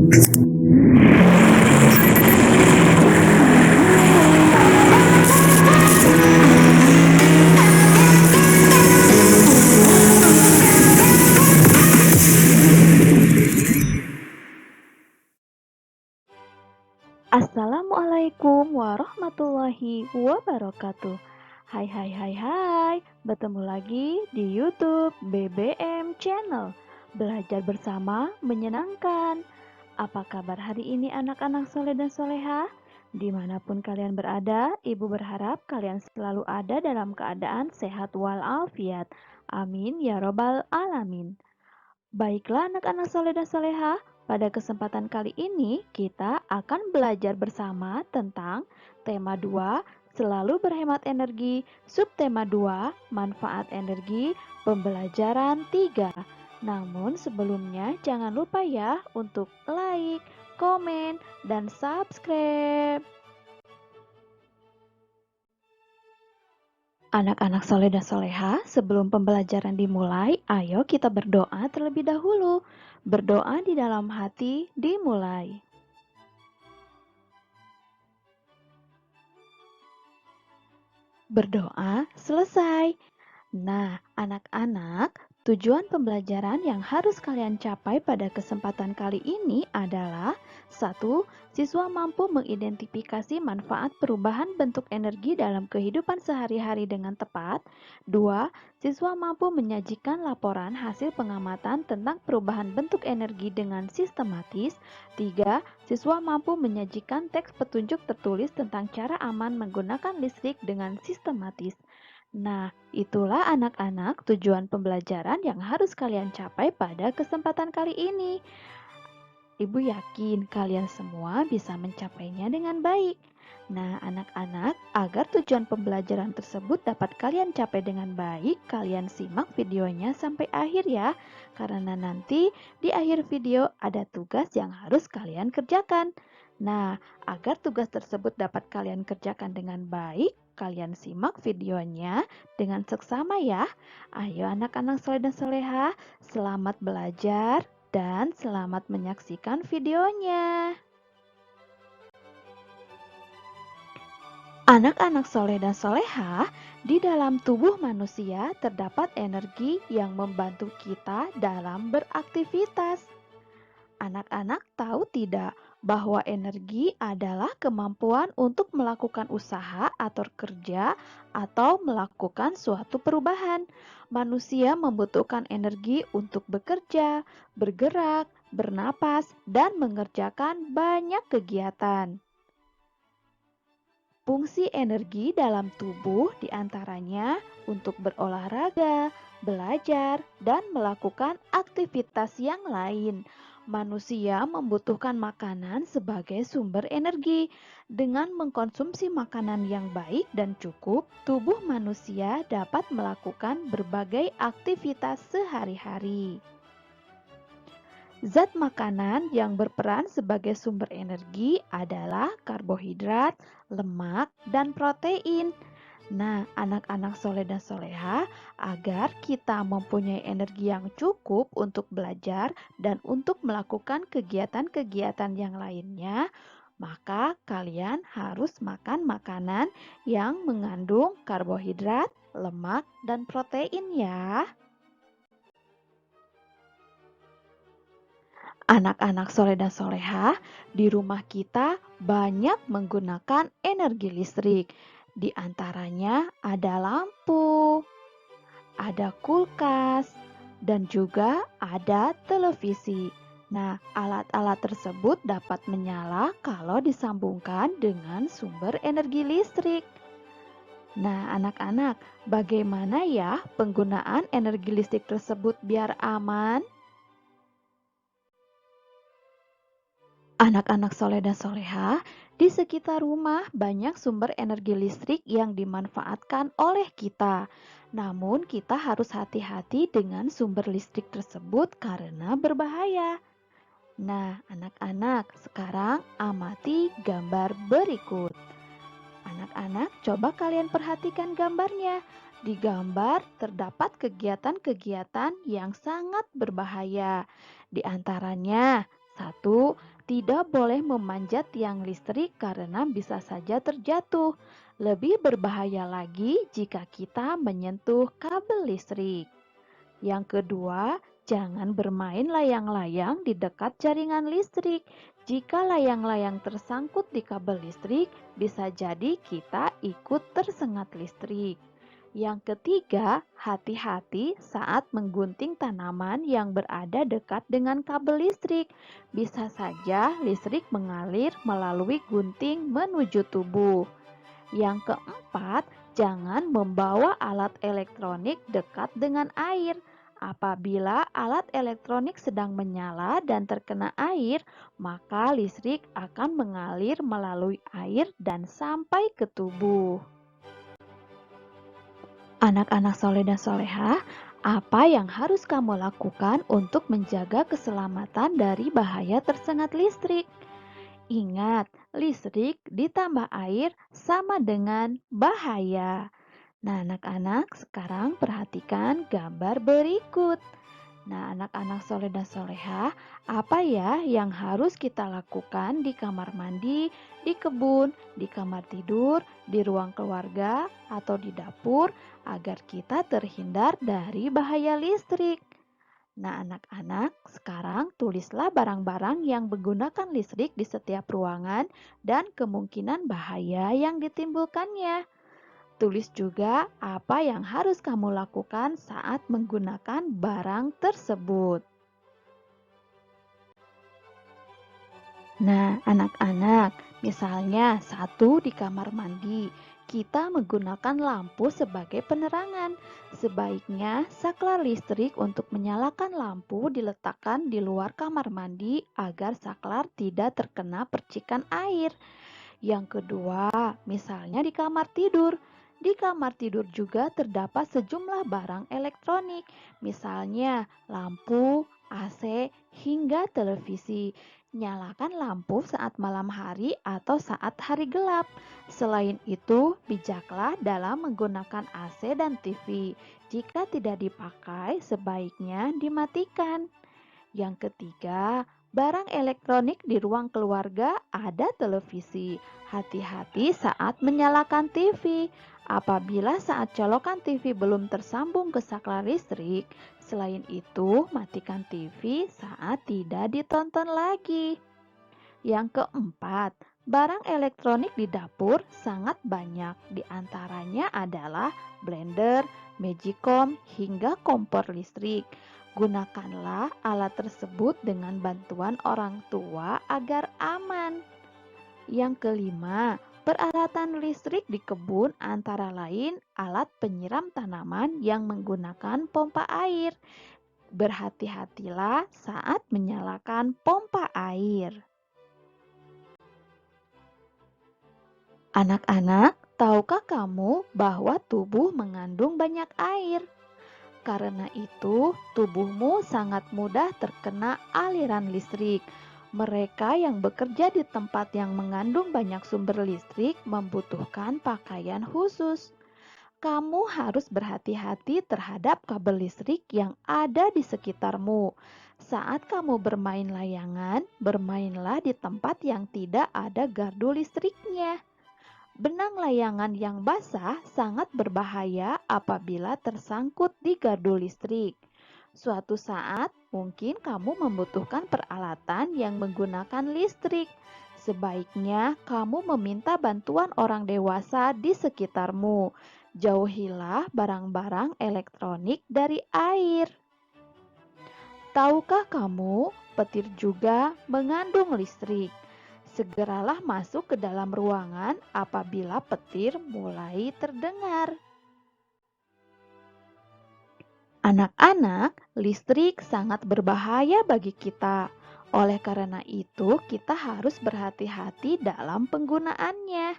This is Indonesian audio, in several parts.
Assalamualaikum warahmatullahi wabarakatuh. Hai, bertemu lagi di YouTube BBM Channel. Belajar bersama menyenangkan. Apa kabar hari ini anak-anak soleh dan soleha? Dimanapun kalian berada, ibu berharap kalian selalu ada dalam keadaan sehat walafiat. Amin ya robbal alamin. Baiklah anak-anak soleh dan soleha, pada kesempatan kali ini kita akan belajar bersama tentang tema 2, selalu berhemat energi, subtema 2, manfaat energi, pembelajaran 3. Namun sebelumnya jangan lupa ya untuk like, komen, dan subscribe. Anak-anak soleh dan soleha, sebelum pembelajaran dimulai, ayo kita berdoa terlebih dahulu. Berdoa di dalam hati dimulai. Berdoa selesai. Nah, anak-anak, tujuan pembelajaran yang harus kalian capai pada kesempatan kali ini adalah 1. Siswa mampu mengidentifikasi manfaat perubahan bentuk energi dalam kehidupan sehari-hari dengan tepat. 2. Siswa mampu menyajikan laporan hasil pengamatan tentang perubahan bentuk energi dengan sistematis. 3. Siswa mampu menyajikan teks petunjuk tertulis tentang cara aman menggunakan listrik dengan sistematis. Nah, itulah anak-anak tujuan pembelajaran yang harus kalian capai pada kesempatan kali ini. Ibu yakin kalian semua bisa mencapainya dengan baik. Nah, anak-anak, agar tujuan pembelajaran tersebut dapat kalian capai dengan baik, kalian simak videonya sampai akhir ya. Karena nanti di akhir video ada tugas yang harus kalian kerjakan. Nah, agar tugas tersebut dapat kalian kerjakan dengan baik, kalian simak videonya dengan seksama ya. Ayo anak-anak soleh dan soleha, selamat belajar dan selamat menyaksikan videonya. Anak-anak soleh dan soleha, di dalam tubuh manusia terdapat energi yang membantu kita dalam beraktivitas. Anak-anak tahu tidak bahwa energi adalah kemampuan untuk melakukan usaha atau kerja atau melakukan suatu perubahan. Manusia membutuhkan energi untuk bekerja, bergerak, bernapas, dan mengerjakan banyak kegiatan. Fungsi energi dalam tubuh diantaranya untuk berolahraga, belajar, dan melakukan aktivitas yang lain. Manusia membutuhkan makanan sebagai sumber energi. Dengan mengkonsumsi makanan yang baik dan cukup, tubuh manusia dapat melakukan berbagai aktivitas sehari-hari. Zat makanan yang berperan sebagai sumber energi adalah karbohidrat, lemak, dan protein. Nah, anak-anak soleh dan soleha, agar kita mempunyai energi yang cukup untuk belajar dan untuk melakukan kegiatan-kegiatan yang lainnya, maka kalian harus makan makanan yang mengandung karbohidrat, lemak, dan protein ya. Anak-anak soleh dan soleha, di rumah kita banyak menggunakan energi listrik. Di antaranya ada lampu, ada kulkas, dan juga ada televisi. Nah, alat-alat tersebut dapat menyala kalau disambungkan dengan sumber energi listrik. Nah, anak-anak, bagaimana ya penggunaan energi listrik tersebut biar aman? Anak-anak soleh dan soleha, di sekitar rumah banyak sumber energi listrik yang dimanfaatkan oleh kita. Namun kita harus hati-hati dengan sumber listrik tersebut karena berbahaya. Nah, anak-anak, sekarang amati gambar berikut. Anak-anak, coba kalian perhatikan gambarnya. Di gambar terdapat kegiatan-kegiatan yang sangat berbahaya. Di antaranya, Satu, tidak boleh memanjat tiang listrik karena bisa saja terjatuh. Lebih berbahaya lagi jika kita menyentuh kabel listrik. Yang kedua, jangan bermain layang-layang di dekat jaringan listrik. Jika layang-layang tersangkut di kabel listrik, bisa jadi kita ikut tersengat listrik. Yang ketiga, hati-hati saat menggunting tanaman yang berada dekat dengan kabel listrik. Bisa saja listrik mengalir melalui gunting menuju tubuh. Yang keempat, jangan membawa alat elektronik dekat dengan air. Apabila alat elektronik sedang menyala dan terkena air, maka listrik akan mengalir melalui air dan sampai ke tubuh. Anak-anak soleh dan solehah, apa yang harus kamu lakukan untuk menjaga keselamatan dari bahaya tersengat listrik? Ingat, listrik ditambah air sama dengan bahaya. Nah, anak-anak, sekarang perhatikan gambar berikut. Nah, anak-anak soleh dan soleha, apa ya yang harus kita lakukan di kamar mandi, di kebun, di kamar tidur, di ruang keluarga, atau di dapur agar kita terhindar dari bahaya listrik? Nah, anak-anak, sekarang tulislah barang-barang yang menggunakan listrik di setiap ruangan dan kemungkinan bahaya yang ditimbulkannya. Tulis juga apa yang harus kamu lakukan saat menggunakan barang tersebut. Nah, anak-anak, misalnya satu di kamar mandi, kita menggunakan lampu sebagai penerangan. Sebaiknya saklar listrik untuk menyalakan lampu diletakkan di luar kamar mandi agar saklar tidak terkena percikan air. Yang kedua, misalnya di kamar tidur. Di kamar tidur juga terdapat sejumlah barang elektronik, misalnya lampu, AC, hingga televisi. Nyalakan lampu saat malam hari atau saat hari gelap. Selain itu, bijaklah dalam menggunakan AC dan TV. Jika tidak dipakai, sebaiknya dimatikan. Yang ketiga, barang elektronik di ruang keluarga ada televisi. Hati-hati saat menyalakan TV. Apabila saat colokan TV belum tersambung ke saklar listrik, selain itu matikan TV saat tidak ditonton lagi. Yang keempat, barang elektronik di dapur sangat banyak. Di antaranya adalah blender, magicom, hingga kompor listrik. Gunakanlah alat tersebut dengan bantuan orang tua agar aman. Yang kelima, peralatan listrik di kebun antara lain alat penyiram tanaman yang menggunakan pompa air. Berhati-hatilah saat menyalakan pompa air. Anak-anak, tahukah kamu bahwa tubuh mengandung banyak air? Karena itu, tubuhmu sangat mudah terkena aliran listrik. Mereka yang bekerja di tempat yang mengandung banyak sumber listrik membutuhkan pakaian khusus. Kamu harus berhati-hati terhadap kabel listrik yang ada di sekitarmu. Saat kamu bermain layangan, bermainlah di tempat yang tidak ada gardu listriknya. Benang layangan yang basah sangat berbahaya apabila tersangkut di gardu listrik. Suatu saat, mungkin kamu membutuhkan peralatan yang menggunakan listrik. Sebaiknya kamu meminta bantuan orang dewasa di sekitarmu. Jauhilah barang-barang elektronik dari air. Tahukah kamu, petir juga mengandung listrik? Segeralah masuk ke dalam ruangan apabila petir mulai terdengar. Anak-anak, listrik sangat berbahaya bagi kita. Oleh karena itu, kita harus berhati-hati dalam penggunaannya.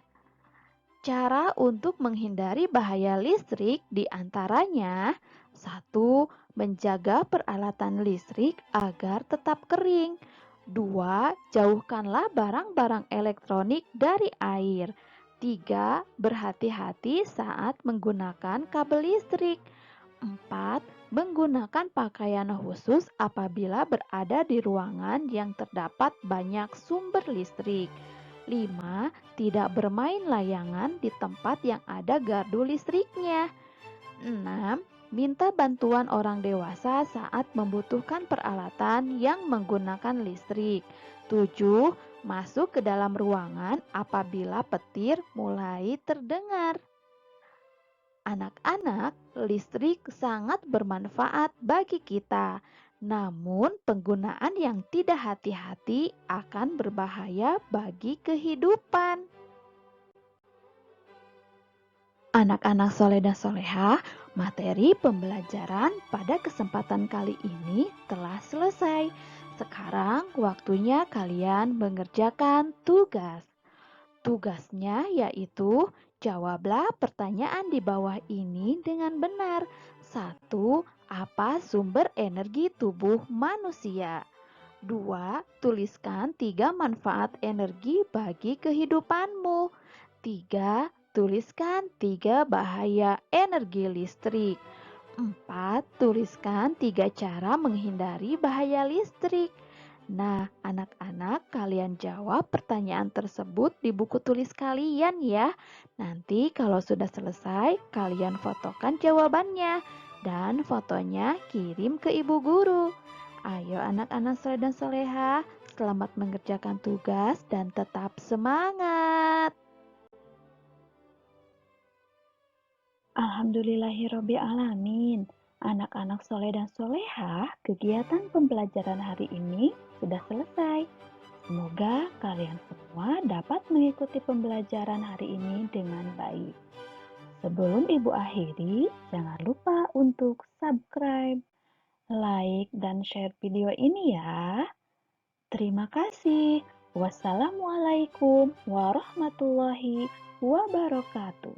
Cara untuk menghindari bahaya listrik diantaranya: satu, menjaga peralatan listrik agar tetap kering. Dua, jauhkanlah barang-barang elektronik dari air. Tiga, berhati-hati saat menggunakan kabel listrik. Empat, Menggunakan pakaian khusus apabila berada di ruangan yang terdapat banyak sumber listrik. 5. Tidak bermain layangan di tempat yang ada gardu listriknya. 6. Minta bantuan orang dewasa saat membutuhkan peralatan yang menggunakan listrik. 7. Masuk ke dalam ruangan apabila petir mulai terdengar. Anak-anak, listrik sangat bermanfaat bagi kita. Namun, penggunaan yang tidak hati-hati akan berbahaya bagi kehidupan. Anak-anak soleh dan soleha, materi pembelajaran pada kesempatan kali ini telah selesai. Sekarang waktunya kalian mengerjakan tugas. Tugasnya yaitu jawablah pertanyaan di bawah ini dengan benar. 1. Apa sumber energi tubuh manusia? 2. Tuliskan 3 manfaat energi bagi kehidupanmu. 3. Tuliskan 3 bahaya energi listrik. 4. Tuliskan 3 cara menghindari bahaya listrik. Nah, anak-anak, kalian jawab pertanyaan tersebut di buku tulis kalian ya. Nanti kalau sudah selesai, kalian fotokan jawabannya dan fotonya kirim ke ibu guru. Ayo anak-anak soleh dan soleha, selamat mengerjakan tugas dan tetap semangat. Alhamdulillahirrabbilalamin. Anak-anak soleh dan soleha, kegiatan pembelajaran hari ini sudah selesai. Semoga kalian semua dapat mengikuti pembelajaran hari ini dengan baik. Sebelum Ibu akhiri, jangan lupa untuk subscribe, like, dan share video ini ya. Terima kasih. Wassalamualaikum warahmatullahi wabarakatuh.